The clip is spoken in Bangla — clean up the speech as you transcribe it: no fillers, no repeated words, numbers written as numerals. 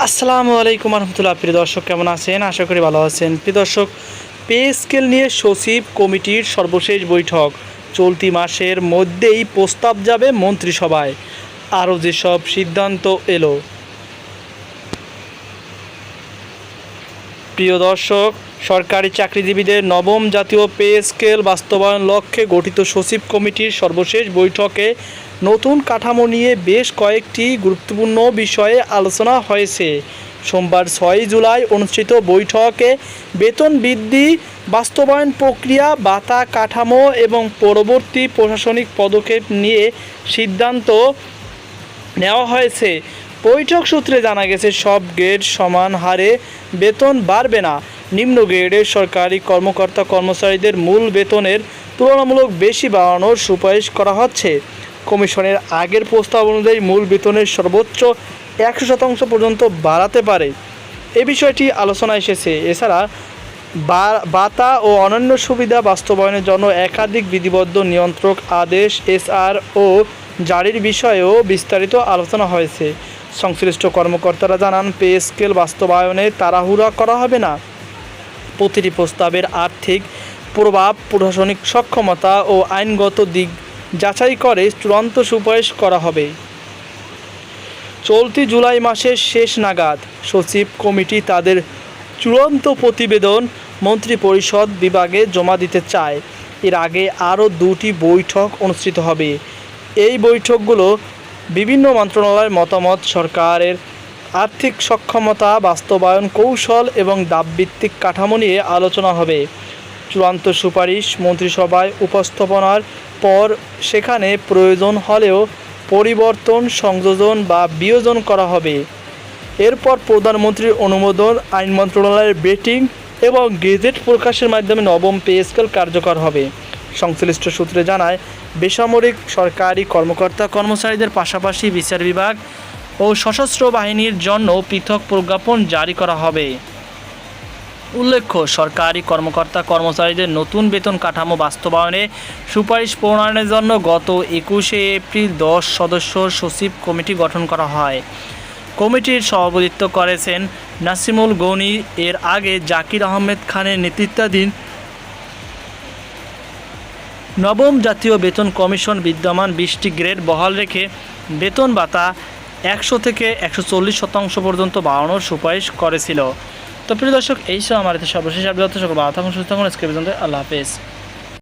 আসসালামু আলাইকুম রহমতুল্লাহ। প্রিয় দর্শক, কেমন আছেন? আশা করি ভালো আছেন। প্রিয় দর্শক, পে স্কেল নিয়ে সচিব কমিটির সর্বশেষ বৈঠক চলতি মাসের মধ্যেই প্রস্তাব যাবে মন্ত্রিসভায়। আরও যেসব সিদ্ধান্ত এলো। প্রিয় দর্শক, সরকারি চাকরিজীবীদের নবম জাতীয় পে স্কেল বাস্তবায়ন লক্ষ্যে গঠিত সচিব কমিটির সর্বশেষ বৈঠকে নতুন কাঠামো নিয়ে বেশ কয়েকটি গুরুত্বপূর্ণ বিষয়ে আলোচনা হয়েছে। সোমবার 6 জুলাই অনুষ্ঠিত বৈঠকে বেতন বৃদ্ধি, বাস্তবায়ন প্রক্রিয়া, ভাতা কাঠামো এবং পরবর্তী প্রশাসনিক পদক্ষেপ নিয়ে সিদ্ধান্ত নেওয়া হয়েছে। বৈঠক সূত্রে জানা গেছে, সব গ্রেড সমান হারে বেতন বাড়বে না। নিম্ন গ্রেডের সরকারি কর্মকর্তা কর্মচারীদের মূল বেতনের তুলনামূলক বেশি বাড়ানোর সুপারিশ করা হচ্ছে। কমিশনের আগের প্রস্তাব অনুযায়ী মূল বেতনের সর্বোচ্চ 100% পর্যন্ত বাড়াতে পারে। এ বিষয়টি আলোচনায় এসেছে। এছাড়া ভাতা ও অন্যান্য সুবিধা বাস্তবায়নের জন্য একাধিক বিধিবদ্ধ নিয়ন্ত্রক আদেশ SRO জারির বিষয়েও বিস্তারিত আলোচনা হয়েছে। সংশ্লিষ্ট কর্মকর্তারা জানান, পে স্কেল বাস্তবায়নে তাড়াহুড়া করা হবে না। প্রতিটি প্রস্তাবের আর্থিক প্রভাব, প্রশাসনিক সক্ষমতা ও আইনগত দিক যাচাই করে চূড়ান্ত সুপারিশ করা হবে। চলতি জুলাই মাসের শেষ নাগাদ সচিব কমিটি তাদের চূড়ান্ত প্রতিবেদন মন্ত্রিপরিষদ বিভাগে জমা দিতে চায়। এর আগে আরও 2টি বৈঠক অনুষ্ঠিত হবে। এই বৈঠকগুলো বিভিন্ন মন্ত্রণালয়ের মতামত, সরকারের আর্থিক সক্ষমতা, বাস্তবায়ন কৌশল এবং ধাপভিত্তিক কাঠামো নিয়ে আলোচনা হবে। চূড়ান্ত সুপারিশ মন্ত্রিসভায় উপস্থাপনার পর সেখানে প্রয়োজন হলেও পরিবর্তন, সংযোজন বা বিয়োজন করা হবে। এরপর প্রধানমন্ত্রীর অনুমোদন, আইন মন্ত্রণালয়ের ভেটিং এবং গেজেট প্রকাশের মাধ্যমে নবম পে স্কেল কার্যকর হবে। সংশ্লিষ্ট সূত্রে জানায়, বেসামরিক সরকারি কর্মকর্তা কর্মচারীদের পাশাপাশি বিচার বিভাগ ও সশস্ত্র বাহিনীর জন্য পৃথক প্রজ্ঞাপন জারি করা হবে। উল্লেখ্য, সরকারি কর্মকর্তা কর্মচারীদের নতুন বেতন কাঠামো বাস্তবায়নে সুপারিশ প্রণয়নের জন্য গত 21শে এপ্রিল 10 সদস্যর সচিব কমিটি গঠন করা হয়। কমিটির সভাপতিত্ব করেছেন নাসিমুল গনি। এর আগে জাকির আহমেদ খানের নেতৃত্বাধীন নবম জাতীয় বেতন কমিশন বিদ্যমান 20টি গ্রেড বহাল রেখে বেতন ভাতা 100 থেকে 140% পর্যন্ত বাড়ানোর সুপারিশ করেছিল। তো প্রিয় দর্শক, এই সব আমার সর্বশেষ আপডেট। সকল ভালো থাকুন, সুস্থ থাকুন। আজকে পর্যন্ত আল্লাহ হাফেজ।